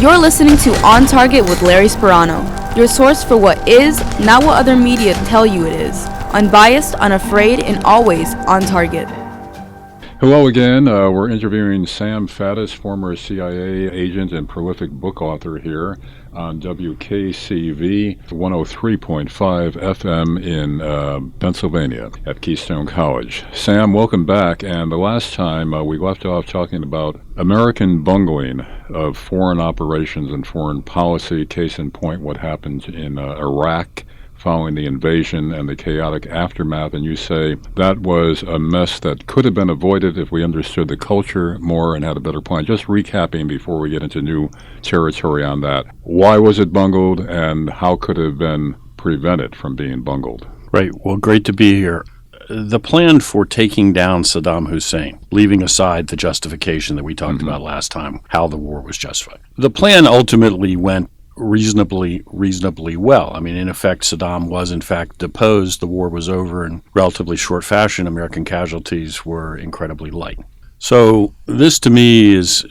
You're listening to On Target with Larry Sparano, your source for what is, not what other media tell you it is. Unbiased, unafraid, and always on target. Hello again. We're interviewing Sam Faddis, former CIA agent and prolific book author here on WKCV 103.5 FM in Pennsylvania at Keystone College. Sam, welcome back. And the last time we left off talking about American bungling of foreign operations and foreign policy. Case in point, what happened in Iraq following the invasion and the chaotic aftermath, and you say that was a mess that could have been avoided if we understood the culture more and had a better plan. Just recapping before we get into new territory on that. Why was it bungled, and how could it have been prevented from being bungled? Right. Well, great to be here. The plan for taking down Saddam Hussein, leaving aside the justification that we talked about last time, how the war was justified. The plan ultimately went reasonably well. I mean, in effect, Saddam was in fact deposed. The war was over in relatively short fashion. American casualties were incredibly light. So this, to me, is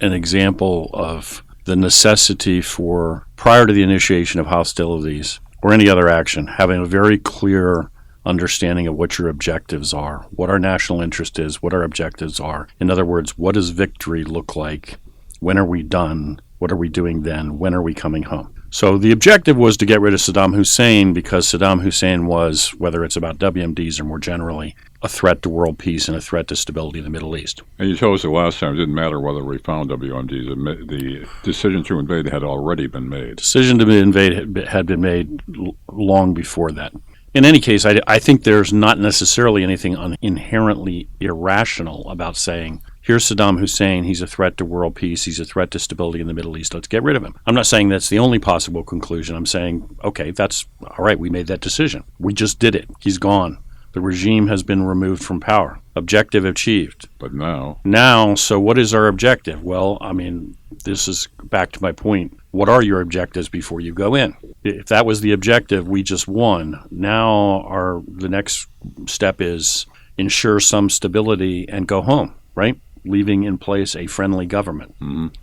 an example of the necessity for, prior to the initiation of hostilities or any other action, having a very clear understanding of what your objectives are, what our national interest is, what our objectives are. In other words, what does victory look like? When are we done? What are we doing then? When are we coming home? So the objective was to get rid of Saddam Hussein because Saddam Hussein was, whether it's about WMDs or more generally, a threat to world peace and a threat to stability in the Middle East. And you told us the last time it didn't matter whether we found WMDs. The decision to invade had already been made. Decision to invade had been made long before that. In any case, I think there's not necessarily anything inherently irrational about saying, here's Saddam Hussein, he's a threat to world peace, he's a threat to stability in the Middle East, let's get rid of him. I'm not saying that's the only possible conclusion. I'm saying, okay, that's all right, we made that decision. We just did it. He's gone. The regime has been removed from power. Objective achieved. But now, so what is our objective? Well, I mean, this is back to my point. What are your objectives before you go in? If that was the objective, we just won. Now the next step is ensure some stability and go home, right? Leaving in place a friendly government.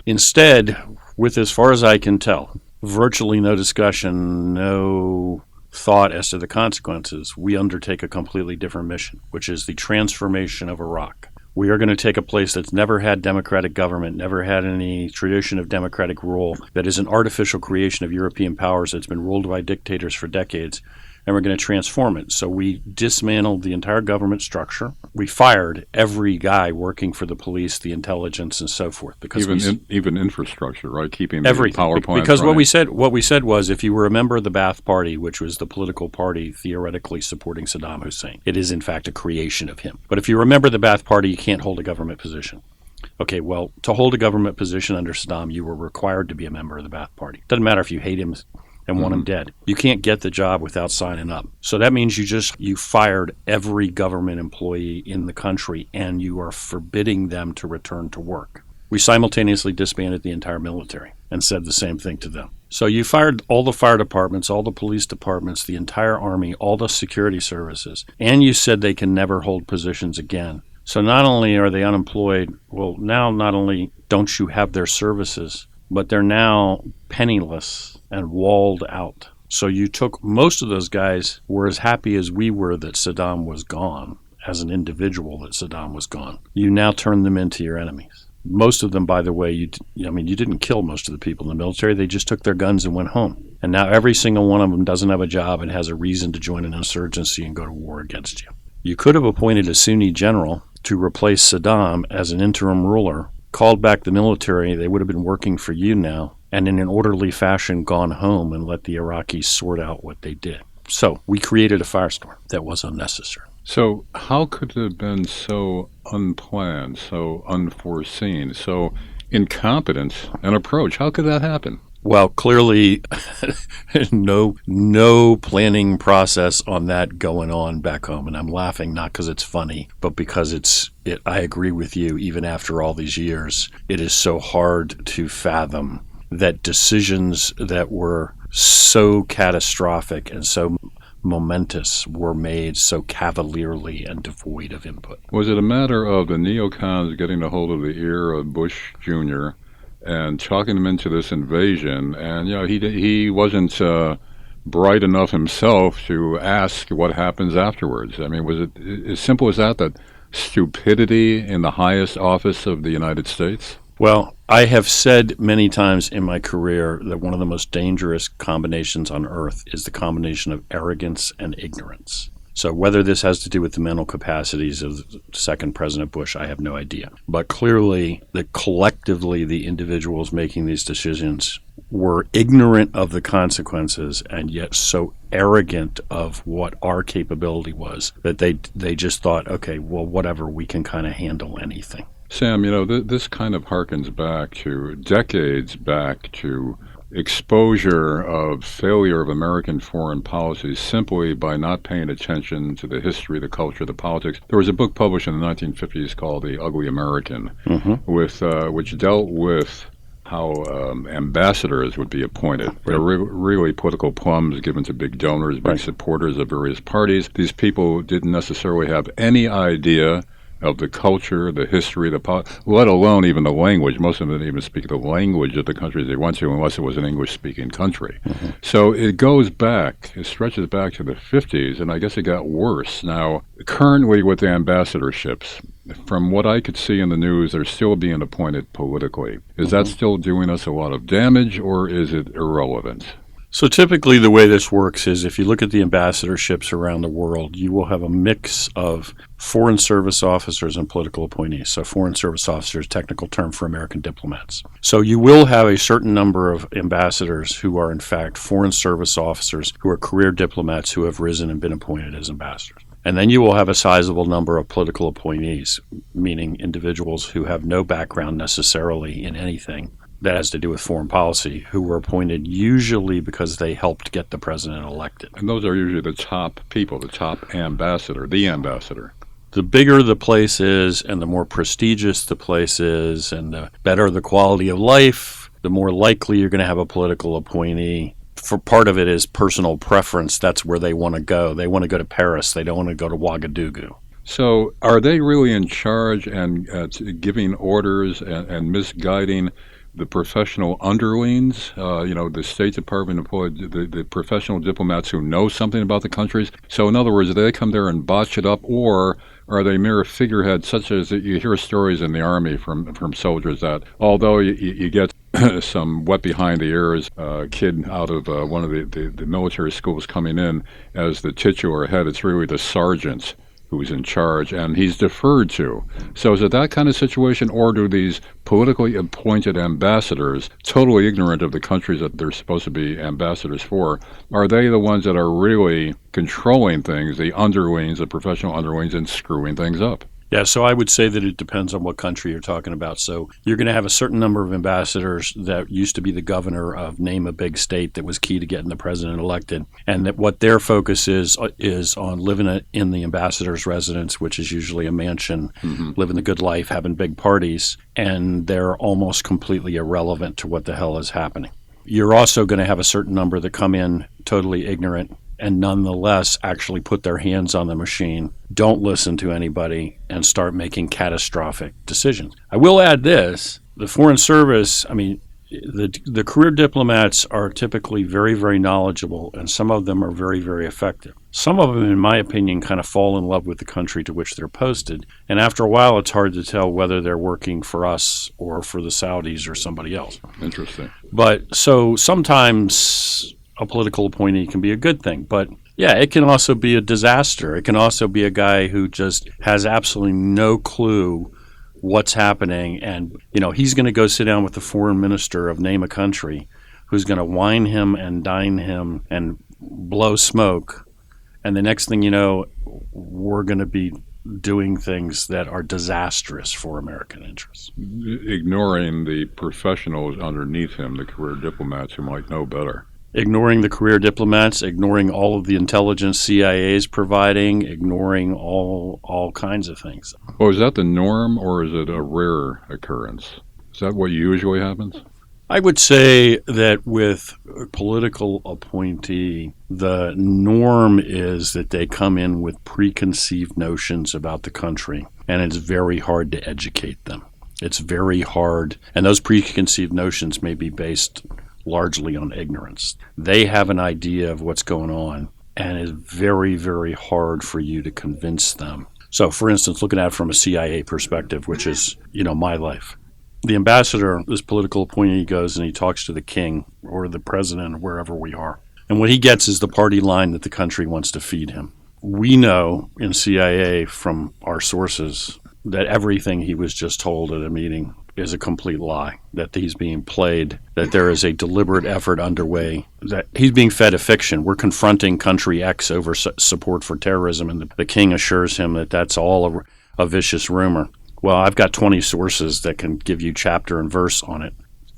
Instead, with as far as I can tell, virtually no discussion, no thought as to the consequences, we undertake a completely different mission, which is the transformation of Iraq. We are going to take a place that's never had democratic government, never had any tradition of democratic rule, that is an artificial creation of European powers that's been ruled by dictators for decades, and we're going to transform it. So we dismantled the entire government structure. We fired every guy working for the police, the intelligence, and so forth. Because even infrastructure, right? Keeping the power plants because running. what we said was, if you were a member of the Ba'ath Party, which was the political party theoretically supporting Saddam Hussein, it is in fact a creation of him. But if you remember the Ba'ath Party, you can't hold a government position. Okay, well, to hold a government position under Saddam, you were required to be a member of the Ba'ath Party. Doesn't matter if you hate him and want him dead. You can't get the job without signing up. So that means you fired every government employee in the country, and you are forbidding them to return to work. We simultaneously disbanded the entire military and said the same thing to them. So you fired all the fire departments, all the police departments, the entire army, all the security services, and you said they can never hold positions again. So not only are they unemployed, well, now not only don't you have their services, but they're now penniless and walled out. So you took most of those guys were as happy as we were that Saddam was gone, as an individual that Saddam was gone. You now turn them into your enemies. Most of them, by the way, you didn't kill most of the people in the military. They just took their guns and went home. And now every single one of them doesn't have a job and has a reason to join an insurgency and go to war against you. You could have appointed a Sunni general to replace Saddam as an interim ruler, called back the military. They would have been working for you now, and in an orderly fashion gone home and let the Iraqis sort out what they did. So we created a firestorm that was unnecessary. So how could it have been so unplanned, so unforeseen, so incompetent an approach? How could that happen? Well, clearly no planning process on that going on back home. And I'm laughing not because it's funny, but because I agree with you, even after all these years, it is so hard to fathom that decisions that were so catastrophic and so momentous were made so cavalierly and devoid of input. Was it a matter of the neocons getting a hold of the ear of Bush Jr. and talking him into this invasion. And he wasn't bright enough himself to ask what happens afterwards. I mean, was it as simple as that? That stupidity in the highest office of the United States? Well, I have said many times in my career that one of the most dangerous combinations on earth is the combination of arrogance and ignorance. So whether this has to do with the mental capacities of second President Bush, I have no idea. But clearly, collectively, the individuals making these decisions were ignorant of the consequences and yet so arrogant of what our capability was that they just thought, okay, well, whatever, we can kind of handle anything. Sam, this kind of harkens back to decades back to exposure of failure of American foreign policy simply by not paying attention to the history, the culture, the politics. There was a book published in the 1950s called The Ugly American, which dealt with how ambassadors would be appointed. They're really political plums given to big donors, big supporters of various parties. These people didn't necessarily have any idea of the culture, the history, let alone even the language. Most of them didn't even speak the language of the countries they went to unless it was an English-speaking country. So it stretches back to the 50s, and I guess it got worse. Now, currently with the ambassadorships, from what I could see in the news, they're still being appointed politically. Is that still doing us a lot of damage, or is it irrelevant? So typically the way this works is if you look at the ambassadorships around the world, you will have a mix of foreign service officers and political appointees. So foreign service officers, technical term for American diplomats. So you will have a certain number of ambassadors who are in fact foreign service officers who are career diplomats who have risen and been appointed as ambassadors. And then you will have a sizable number of political appointees, meaning individuals who have no background necessarily in anything that has to do with foreign policy, who were appointed usually because they helped get the president elected. And those are usually the top people, the top ambassador, the ambassador. The bigger the place is and the more prestigious the place is and the better the quality of life, the more likely you're going to have a political appointee. For part of it is personal preference. That's where they want to go. They want to go to Paris. They don't want to go to Ouagadougou. So are they really in charge and giving orders and misguiding the professional underlings, the State Department employed, the professional diplomats who know something about the countries? So in other words, do they come there and botch it up, or are they mere figureheads, such as you hear stories in the Army from soldiers that although you get some wet behind the ears kid out of one of the military schools coming in as the titular head, it's really the sergeant who's in charge, and he's deferred to. So is it that kind of situation, or do these politically appointed ambassadors, totally ignorant of the countries that they're supposed to be ambassadors for, are they the ones that are really controlling things, the underlings, the professional underlings, and screwing things up? Yeah, so I would say that it depends on what country you're talking about. So you're going to have a certain number of ambassadors that used to be the governor of name a big state that was key to getting the president elected, and that what their focus is on living in the ambassador's residence, which is usually a mansion, living the good life, having big parties, and they're almost completely irrelevant to what the hell is happening. You're also going to have a certain number that come in totally ignorant and nonetheless actually put their hands on the machine, don't listen to anybody, and start making catastrophic decisions. I will add this, the Foreign Service, the career diplomats are typically very, very knowledgeable, and some of them are very, very effective. Some of them, in my opinion, kind of fall in love with the country to which they're posted, and after a while it's hard to tell whether they're working for us or for the Saudis or somebody else. Interesting. But so sometimes a political appointee can be a good thing, but yeah, it can also be a disaster. It can also be a guy who just has absolutely no clue what's happening, and he's going to go sit down with the foreign minister of name a country who's going to wine him and dine him and blow smoke, and the next thing you know, we're going to be doing things that are disastrous for American interests. Ignoring the professionals underneath him, the career diplomats who might know better. Ignoring the career diplomats, ignoring all of the intelligence CIA is providing, ignoring all kinds of things. Well, is that the norm, or is it a rare occurrence? Is that what usually happens? I would say that with a political appointee, the norm is that they come in with preconceived notions about the country, and it's very hard to educate them. It's very hard, and those preconceived notions may be based largely on ignorance. They have an idea of what's going on, and it's very, very hard for you to convince them. So, for instance, looking at it from a CIA perspective, which is, my life. The ambassador, this political appointee, goes and he talks to the king or the president or wherever we are. And what he gets is the party line that the country wants to feed him. We know in CIA from our sources that everything he was just told at a meeting is a complete lie, that he's being played, that there is a deliberate effort underway, that he's being fed a fiction. We're confronting country X over support for terrorism, and the king assures him that that's all a vicious rumor. Well, I've got 20 sources that can give you chapter and verse on it.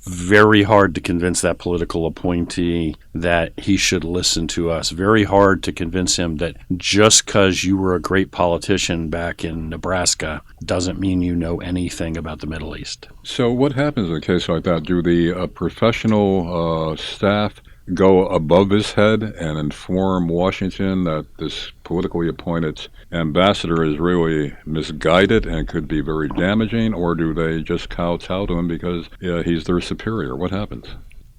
Very hard to convince that political appointee that he should listen to us. Very hard to convince him that just because you were a great politician back in Nebraska doesn't mean you know anything about the Middle East. So what happens in a case like that? Do the professional staff go above his head and inform Washington that this politically appointed ambassador is really misguided and could be very damaging, or do they just kowtow to him because he's their superior? What happens?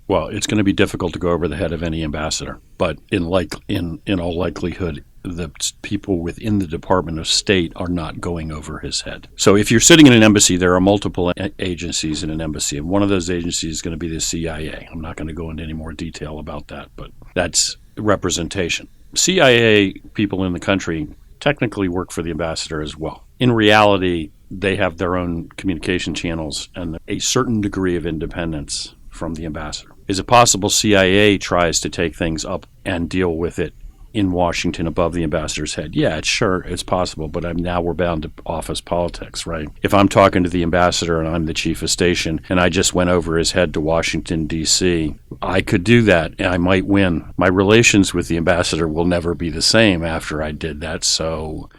Well, it's going to be difficult to go over the head of any ambassador, but in all likelihood, the people within the Department of State are not going over his head. So if you're sitting in an embassy, there are multiple agencies in an embassy, and one of those agencies is going to be the CIA. I'm not going to go into any more detail about that, but that's representation. CIA people in the country technically work for the ambassador as well. In reality, they have their own communication channels and a certain degree of independence from the ambassador. Is it possible CIA tries to take things up and deal with it in Washington above the ambassador's head? Yeah, it's possible, but now we're bound to office politics, right? If I'm talking to the ambassador and I'm the chief of station and I just went over his head to Washington, D.C., I could do that and I might win. My relations with the ambassador will never be the same after I did that, so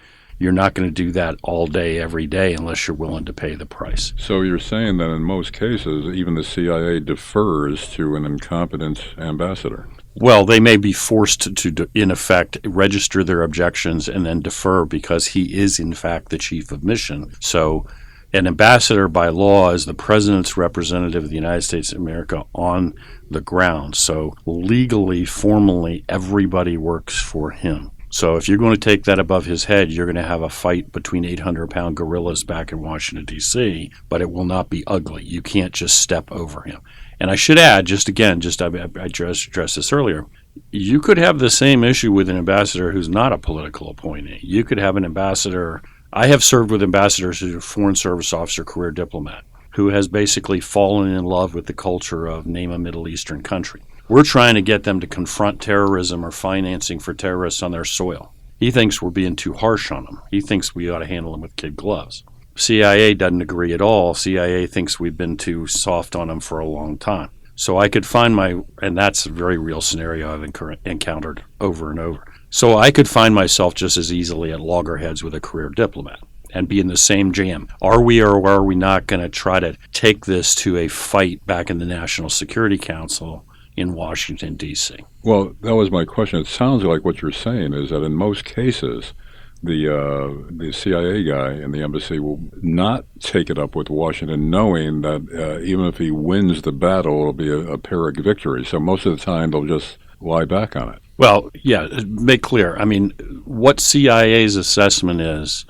you're not going to do that all day, every day, unless you're willing to pay the price. So you're saying that in most cases, even the CIA defers to an incompetent ambassador? Well, they may be forced to, in effect, register their objections and then defer because he is, in fact, the chief of mission. So an ambassador by law is the president's representative of the United States of America on the ground. So legally, formally, everybody works for him. So if you're going to take that above his head, you're going to have a fight between 800-pound gorillas back in Washington, D.C., but it will not be ugly. You can't just step over him. And I should add, I addressed this earlier, you could have the same issue with an ambassador who's not a political appointee. You could have an ambassador. I have served with ambassadors who's a foreign service officer, career diplomat, who has basically fallen in love with the culture of name a Middle Eastern country. We're trying to get them to confront terrorism or financing for terrorists on their soil. He thinks we're being too harsh on them. He thinks we ought to handle them with kid gloves. CIA doesn't agree at all. CIA thinks we've been too soft on them for a long time. So I could find and that's a very real scenario I've encountered over and over. So I could find myself just as easily at loggerheads with a career diplomat and be in the same jam. Are we or are we not going to try to take this to a fight back in the National Security Council in Washington, D.C.? Well, that was my question. It sounds like what you're saying is that in most cases, the CIA guy in the embassy will not take it up with Washington, knowing that even if he wins the battle, it'll be a Pyrrhic victory. So most of the time, they'll just lie back on it. Well, yeah, make clear. I mean, what CIA's assessment is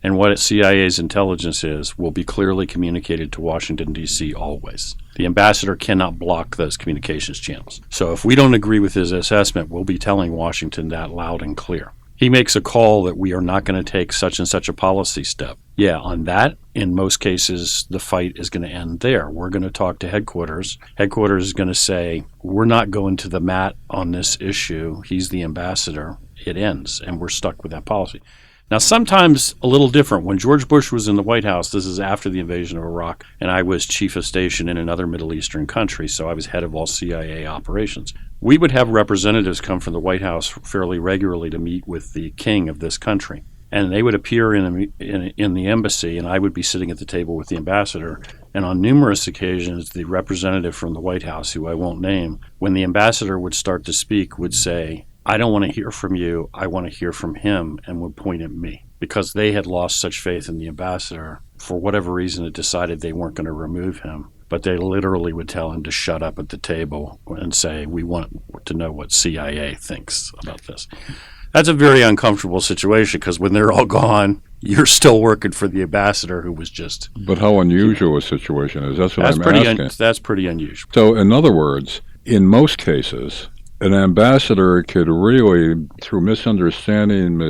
and what CIA's intelligence is will be clearly communicated to Washington, D.C. always. The ambassador cannot block those communications channels. So if we don't agree with his assessment, we'll be telling Washington that loud and clear. He makes a call that we are not going to take such and such a policy step. Yeah, on that, in most cases, the fight is going to end there. We're going to talk to headquarters. Headquarters is going to say, we're not going to the mat on this issue. He's the ambassador. It ends, and we're stuck with that policy. Now, sometimes a little different. When George Bush was in the White House, this is after the invasion of Iraq, and I was chief of station in another Middle Eastern country, so I was head of all CIA operations. We would have representatives come from the White House fairly regularly to meet with the king of this country. And they would appear in the embassy, and I would be sitting at the table with the ambassador. And on numerous occasions, the representative from the White House, who I won't name, when the ambassador would start to speak, would say, I don't want to hear from you, I want to hear from him, and would point at me. because they had lost such faith in the ambassador. For whatever reason, it decided they weren't going to remove him. But they literally would tell him to shut up at the table and say, we want to know what CIA thinks about this. That's a very uncomfortable situation because when they're all gone, you're still working for the ambassador who was just... But how unusual a situation is, that's what I'm asking. That's pretty unusual. So, in other words, in most cases, an ambassador could really, through misunderstanding,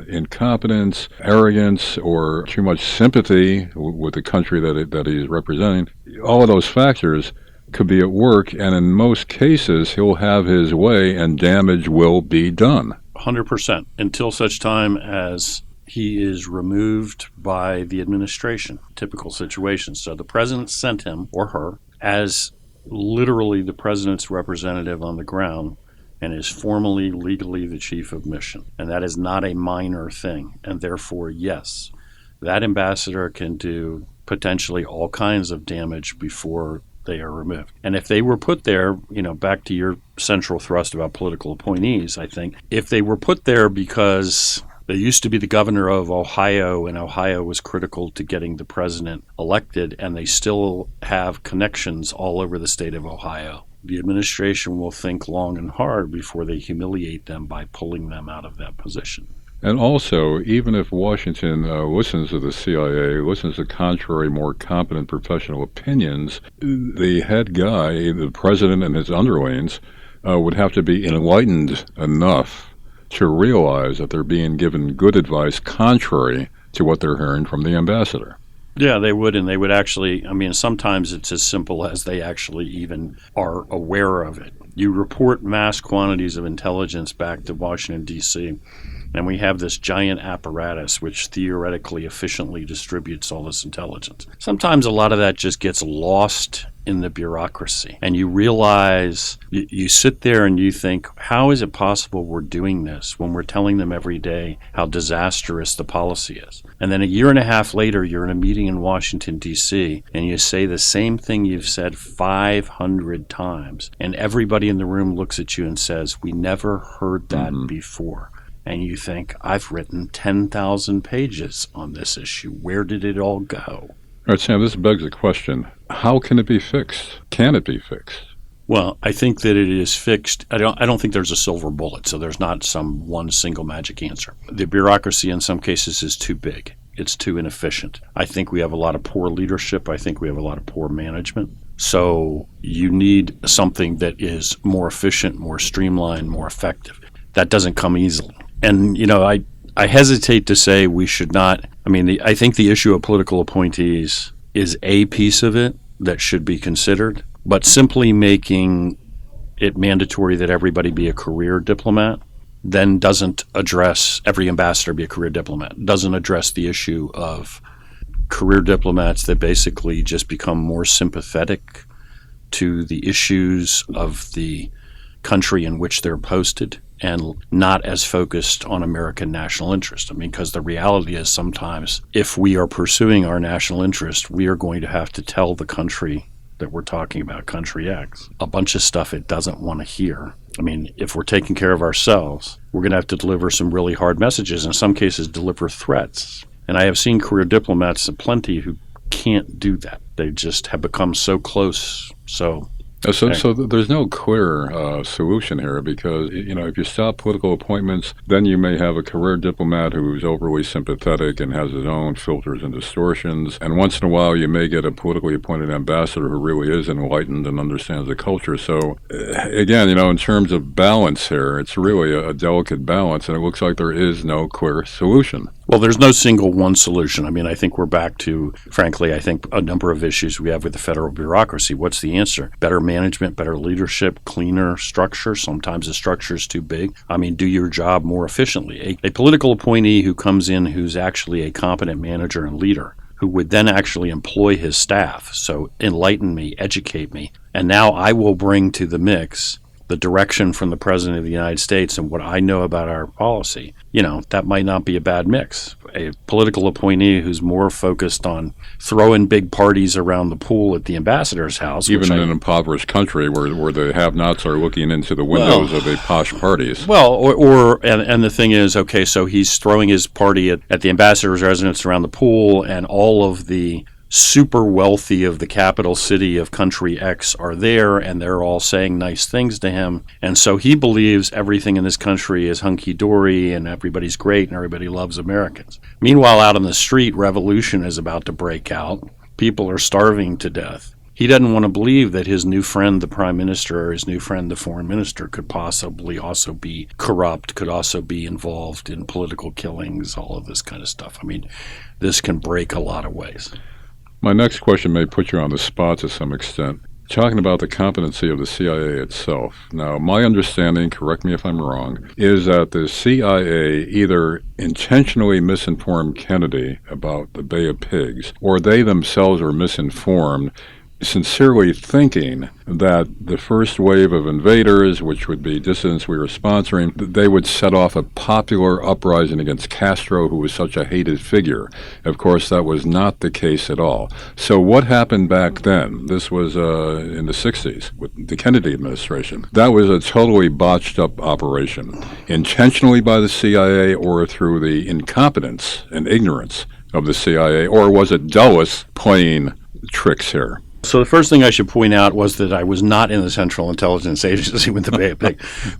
incompetence, arrogance, or too much sympathy with the country that he's representing, all of those factors could be at work, and in most cases, he'll have his way and damage will be done. 100%, until such time as he is removed by the administration. Typical situation. So the president sent him or her as literally the president's representative on the ground and is formally, legally the chief of mission. And that is not a minor thing. And therefore, yes, that ambassador can do potentially all kinds of damage before they are removed. And if they were put there, back to your central thrust about political appointees, I think, if they were put there because they used to be the governor of Ohio, and Ohio was critical to getting the president elected, and they still have connections all over the state of Ohio, the administration will think long and hard before they humiliate them by pulling them out of that position. And also, even if Washington listens to the CIA, listens to contrary, more competent professional opinions, the head guy, the president and his underlings, would have to be enlightened enough to realize that they're being given good advice contrary to what they're hearing from the ambassador. Yeah, they would, and they would actually, sometimes it's as simple as they actually even are aware of it. You report mass quantities of intelligence back to Washington, D.C., and we have this giant apparatus which theoretically efficiently distributes all this intelligence. Sometimes a lot of that just gets lost in the bureaucracy. And you realize, you sit there and you think, how is it possible we're doing this when we're telling them every day how disastrous the policy is? And then a year and a half later, you're in a meeting in Washington, D.C., and you say the same thing you've said 500 times. And everybody in the room looks at you and says, we never heard that before. And you think, I've written 10,000 pages on this issue. Where did it all go? All right, Sam, this begs the question, how can it be fixed? Can it be fixed? Well, I think that it is fixed. I don't think there's a silver bullet, so there's not some one single magic answer. The bureaucracy in some cases is too big. It's too inefficient. I think we have a lot of poor leadership. I think we have a lot of poor management. So you need something that is more efficient, more streamlined, more effective. That doesn't come easily. And, I hesitate to say we should not. I think the issue of political appointees is a piece of it that should be considered, but simply making it mandatory that everybody be a career diplomat then doesn't address every ambassador be a career diplomat, doesn't address the issue of career diplomats that basically just become more sympathetic to the issues of the country in which they're posted and not as focused on American national interest. Because the reality is sometimes if we are pursuing our national interest, we are going to have to tell the country that we're talking about, country X, a bunch of stuff it doesn't want to hear. If we're taking care of ourselves, we're going to have to deliver some really hard messages, in some cases deliver threats. And I have seen career diplomats plenty who can't do that. They just have become so close, so there's no clear solution here because, if you stop political appointments, then you may have a career diplomat who's overly sympathetic and has his own filters and distortions. And once in a while, you may get a politically appointed ambassador who really is enlightened and understands the culture. So, again, in terms of balance here, it's really a delicate balance, and it looks like there is no clear solution. Well, there's no single one solution. I think we're back to, frankly, I think a number of issues we have with the federal bureaucracy. What's the answer? Better management, better leadership, cleaner structure. Sometimes the structure is too big. Do your job more efficiently. A political appointee who comes in who's actually a competent manager and leader, who would then actually employ his staff. So enlighten me, educate me. And now I will bring to the mix the direction from the President of the United States and what I know about our policy, that might not be a bad mix. A political appointee who's more focused on throwing big parties around the pool at the ambassador's house. Even in an impoverished country where the have-nots are looking into the windows of the posh parties. Well, and the thing is, okay, so he's throwing his party at the ambassador's residence around the pool, and all of the super wealthy of the capital city of country X are there, and they're all saying nice things to him. And so he believes everything in this country is hunky-dory and everybody's great and everybody loves Americans. Meanwhile, out on the street, revolution is about to break out. People are starving to death. He doesn't want to believe that his new friend, the prime minister, or his new friend, the foreign minister, could possibly also be corrupt, could also be involved in political killings, all of this kind of stuff. I mean, this can break a lot of ways. My next question may put you on the spot to some extent. Talking about the competency of the CIA itself. Now, my understanding, correct me if I'm wrong, is that the CIA either intentionally misinformed Kennedy about the Bay of Pigs, or they themselves were misinformed, sincerely thinking that the first wave of invaders, which would be dissidents we were sponsoring, they would set off a popular uprising against Castro, who was such a hated figure. Of course, that was not the case at all. So what happened back then? This was in the 60s with the Kennedy administration. That was a totally botched up operation, intentionally by the CIA or through the incompetence and ignorance of the CIA, or was it Dulles playing tricks here? So the first thing I should point out was that I was not in the Central Intelligence Agency when the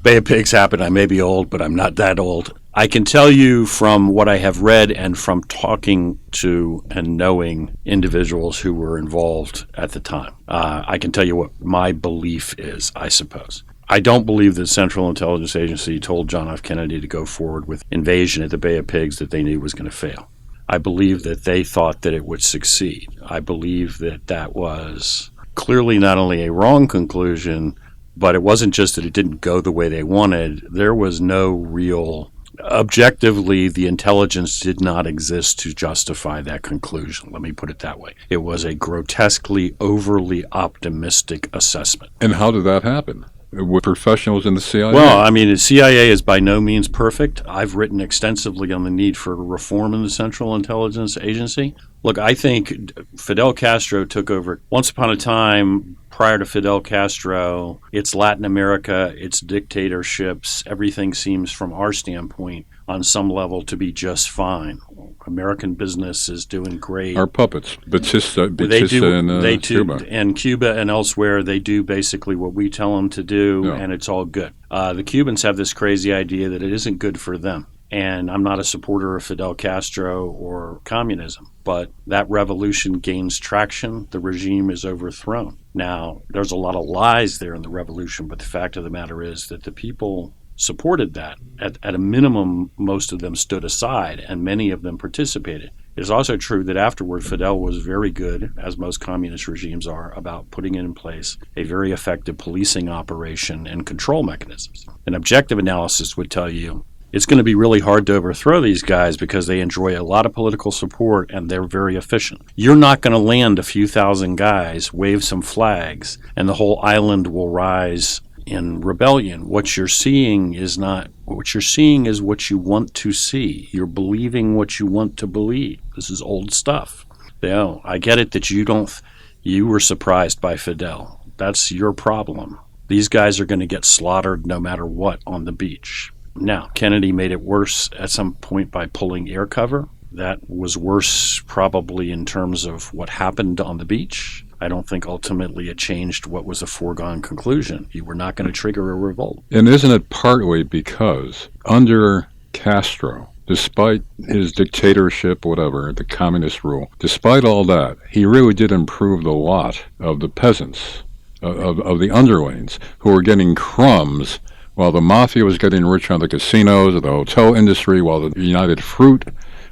Bay of Pigs happened. I may be old, but I'm not that old. I can tell you from what I have read and from talking to and knowing individuals who were involved at the time, I can tell you what my belief is, I suppose. I don't believe the Central Intelligence Agency told John F. Kennedy to go forward with invasion at the Bay of Pigs that they knew was going to fail. I believe that they thought that it would succeed. I believe that that was clearly not only a wrong conclusion, but it wasn't just that it didn't go the way they wanted. There was no real, objectively, the intelligence did not exist to justify that conclusion. Let me put it that way. It was a grotesquely, overly optimistic assessment. And how did that happen? With professionals in the CIA? Well, I mean, the CIA is by no means perfect. I've written extensively on the need for reform in the Central Intelligence Agency. Look, I think Fidel Castro took over. Once upon a time, prior to Fidel Castro, it's Latin America, it's dictatorships. Everything seems, from our standpoint, on some level to be just fine. American business is doing great. Our puppets, Batista in Cuba. And Cuba and elsewhere, they do basically what we tell them to do, and it's all good. The Cubans have this crazy idea that it isn't good for them. And I'm not a supporter of Fidel Castro or communism, but that revolution gains traction. The regime is overthrown. Now, there's a lot of lies there in the revolution, but the fact of the matter is that the people supported that. At a minimum, most of them stood aside, and many of them participated. It is also true that afterward, Fidel was very good, as most communist regimes are, about putting in place a very effective policing operation and control mechanisms. An objective analysis would tell you it's going to be really hard to overthrow these guys because they enjoy a lot of political support and they're very efficient. You're not going to land a few thousand guys, wave some flags, and the whole island will rise in rebellion. What you're seeing is what you want to see. You're believing what you want to believe. This is old stuff. I get it that you were surprised by Fidel. That's your problem. These guys are going to get slaughtered no matter what on the beach. Now, Kennedy made it worse at some point by pulling air cover. That was worse probably in terms of what happened on the beach. I don't think ultimately it changed what was a foregone conclusion. You were not going to trigger a revolt. And isn't it partly because under Castro, despite his dictatorship, whatever, the communist rule, despite all that, he really did improve the lot of the peasants, of the underlings, who were getting crumbs while the mafia was getting rich on the casinos or the hotel industry, while the United Fruit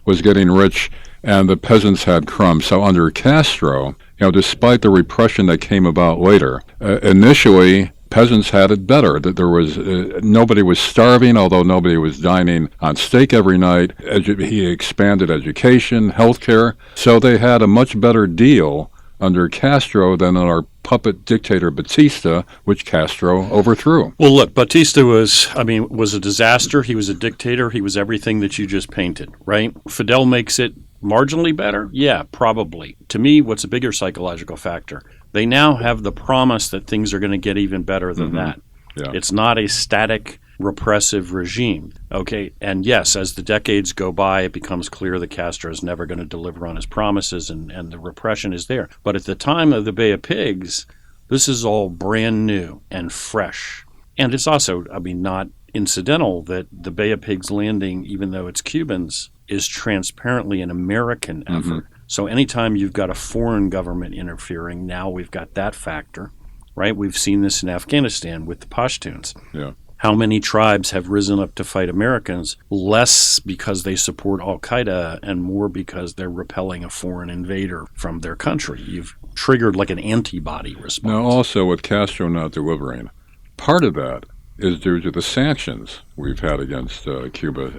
was getting rich, and the peasants had crumbs. So under Castro, despite the repression that came about later, initially peasants had it better. That there was nobody was starving, although nobody was dining on steak every night. He expanded education, healthcare, so they had a much better deal under Castro than on our puppet dictator Batista, which Castro overthrew. Well, look, Batista was a disaster. He was a dictator. He was everything that you just painted, right? Fidel makes it marginally better? Yeah, probably. To me, what's a bigger psychological factor? They now have the promise that things are going to get even better than that. Yeah. It's not a static, repressive regime. Okay, and yes, as the decades go by, it becomes clear that Castro is never going to deliver on his promises, and the repression is there. But at the time of the Bay of Pigs, this is all brand new and fresh. And it's also, not incidental that the Bay of Pigs landing, even though it's Cubans, is transparently an American effort. So anytime you've got a foreign government interfering, now we've got that factor, right? We've seen this in Afghanistan with the Pashtuns. Yeah. How many tribes have risen up to fight Americans, less because they support al-Qaeda and more because they're repelling a foreign invader from their country? You've triggered like an antibody response. Now, also with Castro not delivering, part of that is due to the sanctions we've had against Cuba,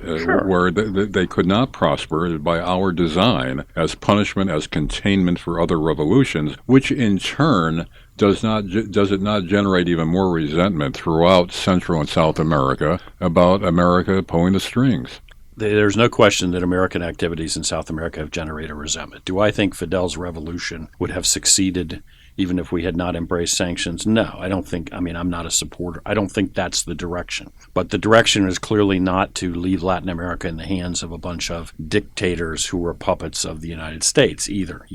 where they could not prosper by our design as punishment, as containment for other revolutions, which in turn does it not generate even more resentment throughout Central and South America about America pulling the strings? There's no question that American activities in South America have generated resentment. Do I think Fidel's revolution would have succeeded even if we had not embraced sanctions? No, I don't think. I'm not a supporter. I don't think that's the direction. But the direction is clearly not to leave Latin America in the hands of a bunch of dictators who were puppets of the United States either.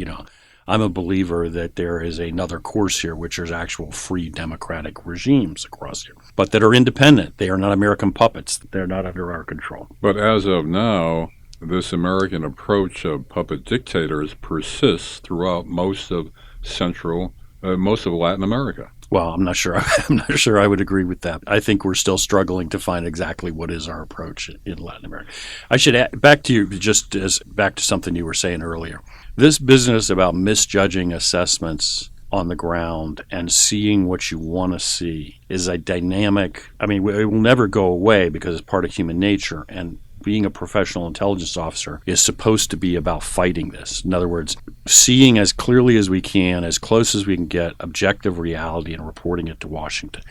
I'm a believer that there is another course here, which is actual free democratic regimes across here, but that are independent. They are not American puppets. They're not under our control. But as of now, this American approach of puppet dictators persists throughout most of Latin America. Well, I'm not sure. I'm not sure I would agree with that. I think we're still struggling to find exactly what is our approach in Latin America. I should add, back to something you were saying earlier. This business about misjudging assessments on the ground and seeing what you want to see is a dynamic. It will never go away because it's part of human nature. And being a professional intelligence officer is supposed to be about fighting this. In other words, seeing as clearly as we can, as close as we can get, objective reality and reporting it to Washington.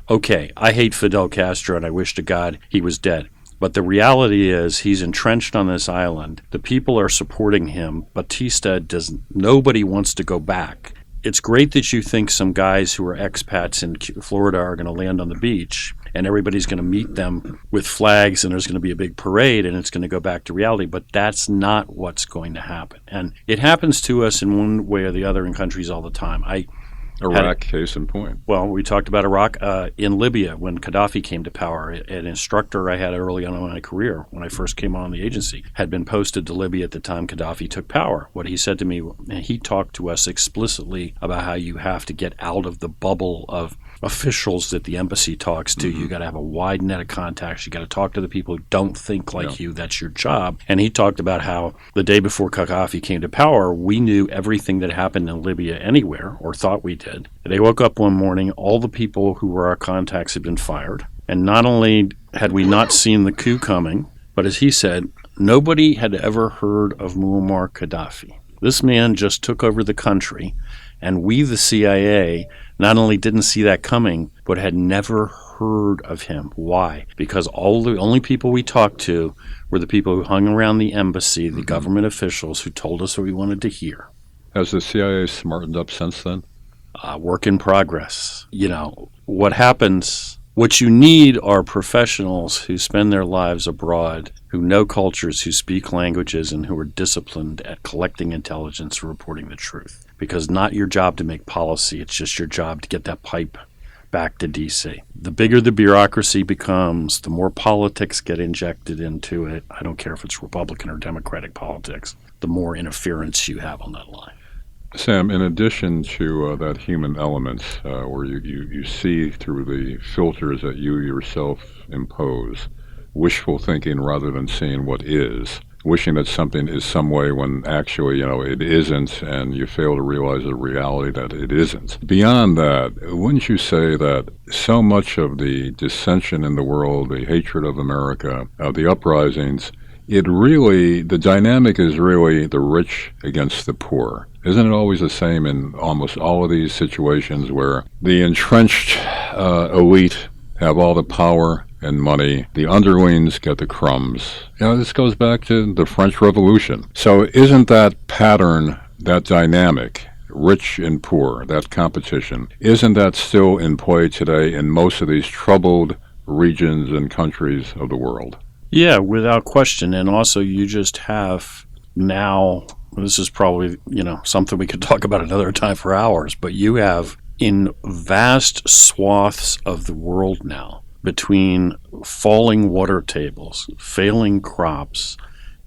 Okay, I hate Fidel Castro and I wish to God he was dead. But the reality is he's entrenched on this island. The people are supporting him. Batista nobody wants to go back. It's great that you think some guys who are expats in Florida are going to land on the beach and everybody's going to meet them with flags and there's going to be a big parade and it's going to go back to reality. But that's not what's going to happen. And it happens to us in one way or the other in countries all the time. Iraq, case in point. Well, we talked about Iraq. In Libya, when Gaddafi came to power, an instructor I had early on in my career, when I first came on the agency, had been posted to Libya at the time Gaddafi took power. What he said to me, and he talked to us explicitly about how you have to get out of the bubble of officials that the embassy talks to. You got to have a wide net of contacts. You got to talk to the people who don't think like you. That's your job. And he talked about how the day before Gaddafi came to power, we knew everything that happened in Libya anywhere, or thought we did. They woke up one morning, all the people who were our contacts had been fired. And not only had we not seen the coup coming, but as he said, nobody had ever heard of Muammar Gaddafi. This man just took over the country, and we, the CIA, not only didn't see that coming, but had never heard of him. Why? Because all the only people we talked to were the people who hung around the embassy, the government officials who told us what we wanted to hear. Has the CIA smartened up since then? Work in progress. What happens, what you need are professionals who spend their lives abroad, who know cultures, who speak languages, and who are disciplined at collecting intelligence and reporting the truth. Because not your job to make policy, it's just your job to get that pipe back to D.C. The bigger the bureaucracy becomes, the more politics get injected into it. I don't care if it's Republican or Democratic politics, the more interference you have on that line. Sam, in addition to that human element where you see through the filters that you yourself impose, wishful thinking rather than seeing what is, wishing that something is some way when actually, it isn't, and you fail to realize the reality that it isn't. Beyond that, wouldn't you say that so much of the dissension in the world, the hatred of America, the uprisings, the dynamic is really the rich against the poor? Isn't it always the same in almost all of these situations where the entrenched elite have all the power and money, the underlings get the crumbs? This goes back to the French Revolution. So isn't that pattern, that dynamic, rich and poor, that competition, isn't that still in play today in most of these troubled regions and countries of the world? Yeah, without question. And also you just have now, this is probably, something we could talk about another time for hours, but you have in vast swaths of the world now, between falling water tables, failing crops,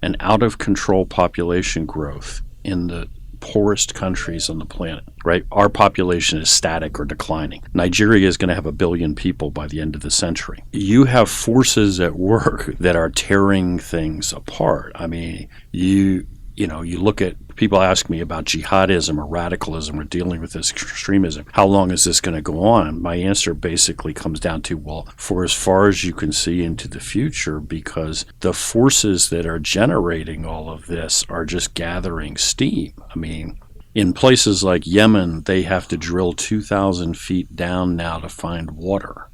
and out of control population growth in the poorest countries on the planet, right? Our population is static or declining. Nigeria is going to have 1 billion people by the end of the century. You have forces at work that are tearing things apart. I mean, you look at, people ask me about jihadism or radicalism or dealing with this extremism. How long is this going to go on? My answer basically comes down to, well, for as far as you can see into the future, because the forces that are generating all of this are just gathering steam. I mean, in places like Yemen, they have to drill 2,000 feet down now to find water.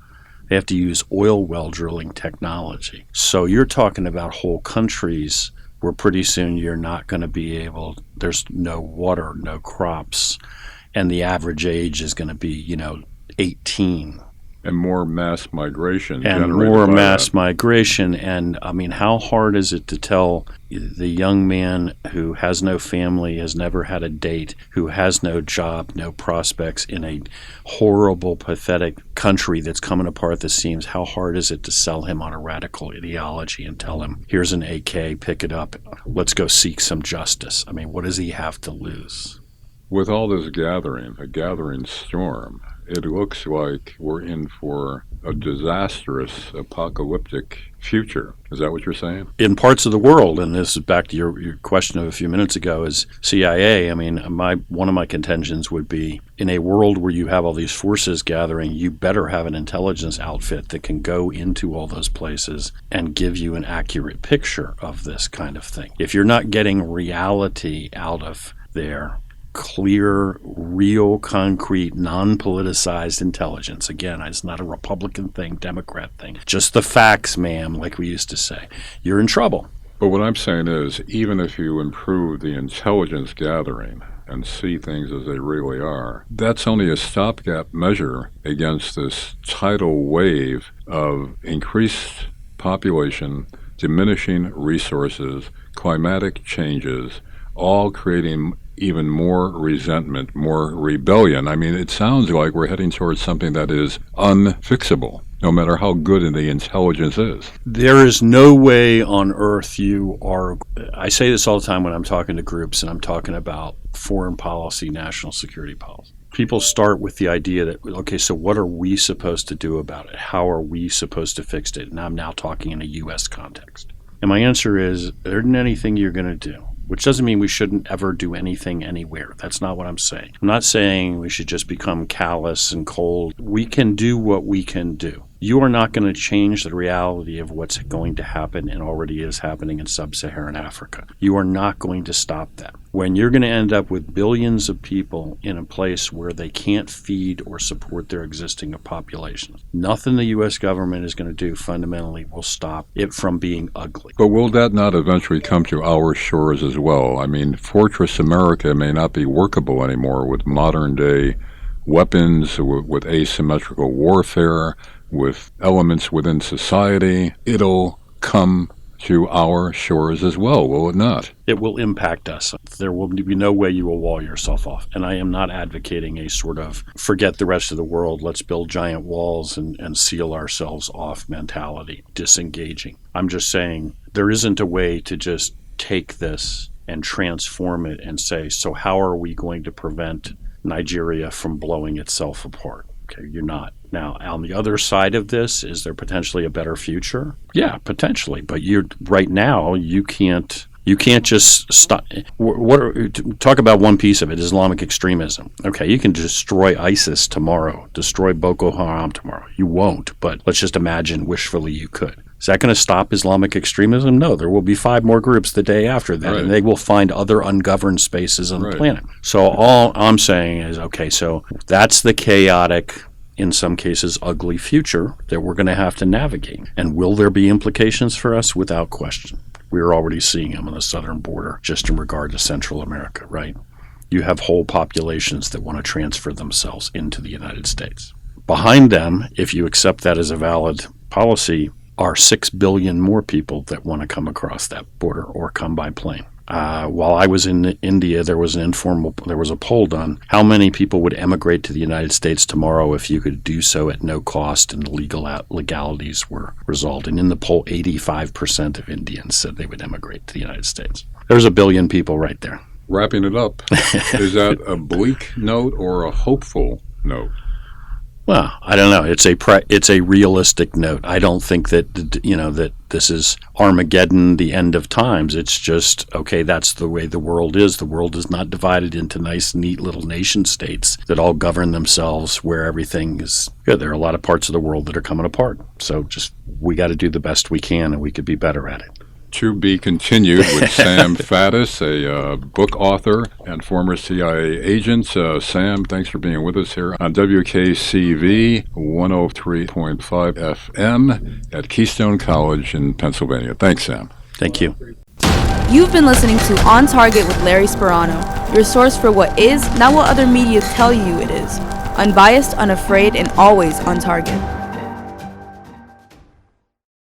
They have to use oil well drilling technology. So you're talking about whole countries where pretty soon you're not going to be able, there's no water, no crops, and the average age is going to be, 18. And more mass migration. And more mass migration. And, I mean, how hard is it to tell the young man who has no family, has never had a date, who has no job, no prospects in a horrible, pathetic country that's coming apart at the seams, how hard is it to sell him on a radical ideology and tell him, here's an AK, pick it up, let's go seek some justice? I mean, what does he have to lose? With all this gathering, a gathering storm, it looks like we're in for a disastrous, apocalyptic future. Is that what you're saying? In parts of the world, and this is back to your question of a few minutes ago, is CIA. I mean, one of my contentions would be, in a world where you have all these forces gathering, you better have an intelligence outfit that can go into all those places and give you an accurate picture of this kind of thing. If you're not getting reality out of there, clear, real, concrete, non-politicized intelligence. Again, it's not a Republican thing, Democrat thing. Just the facts, ma'am, like we used to say. You're in trouble. But what I'm saying is, even if you improve the intelligence gathering and see things as they really are, that's only a stopgap measure against this tidal wave of increased population, diminishing resources, climatic changes, all creating even more resentment, more rebellion. I mean, it sounds like we're heading towards something that is unfixable, no matter how good the intelligence is. There is no way on earth I say this all the time when I'm talking to groups and I'm talking about foreign policy, national security policy. People start with the idea that, okay, so what are we supposed to do about it? How are we supposed to fix it? And I'm now talking in a U.S. context. And my answer is, there isn't anything you're going to do. Which doesn't mean we shouldn't ever do anything anywhere. That's not what I'm saying. I'm not saying we should just become callous and cold. We can do what we can do. You are not going to change the reality of what's going to happen and already is happening in sub-Saharan Africa. You are not going to stop that. When you're going to end up with billions of people in a place where they can't feed or support their existing populations, nothing the U.S. government is going to do fundamentally will stop it from being ugly. But will that not eventually come to our shores as well? I mean, Fortress America may not be workable anymore with modern-day weapons, with asymmetrical warfare, with elements within society. It'll come to our shores as well, will it not? It will impact us. There will be no way you will wall yourself off. And I am not advocating a sort of forget the rest of the world, let's build giant walls and seal ourselves off mentality, disengaging. I'm just saying there isn't a way to just take this and transform it and say, so how are we going to prevent Nigeria from blowing itself apart? Okay, you're not. Now, on the other side of this, is there potentially a better future? Yeah, potentially. But right now, you can't just stop. Talk about one piece of it, Islamic extremism. Okay, you can destroy ISIS tomorrow, destroy Boko Haram tomorrow. You won't, but let's just imagine wishfully you could. Is that going to stop Islamic extremism? No, there will be 5 more groups the day after that, Right. and they will find other ungoverned spaces on Right. the planet. So all I'm saying is, okay, so that's the chaotic, in some cases ugly future that we're going to have to navigate. And will there be implications for us? Without question. We're already seeing them on the southern border, just in regard to Central America, right? You have whole populations that want to transfer themselves into the United States. Behind them, if you accept that as a valid policy, are 6 billion more people that want to come across that border or come by plane. While I was in India, there was a poll done. How many people would emigrate to the United States tomorrow if you could do so at no cost and legalities were resolved? And in the poll, 85% of Indians said they would emigrate to the United States. There's 1 billion people right there. Wrapping it up, is that a bleak note or a hopeful note? Well, I don't know. It's a realistic note. I don't think that that this is Armageddon, the end of times. It's just, okay, that's the way the world is. The world is not divided into nice, neat little nation states that all govern themselves, where everything is good. There are a lot of parts of the world that are coming apart. So just we got to do the best we can, and we could be better at it. To be continued with Sam Faddis, a book author and former CIA agent. Sam, thanks for being with us here on WKCV 103.5 FM at Keystone College in Pennsylvania. Thanks, Sam. Thank you. You've been listening to On Target with Larry Sparano, your source for what is, not what other media tell you it is. Unbiased, unafraid, and always on target.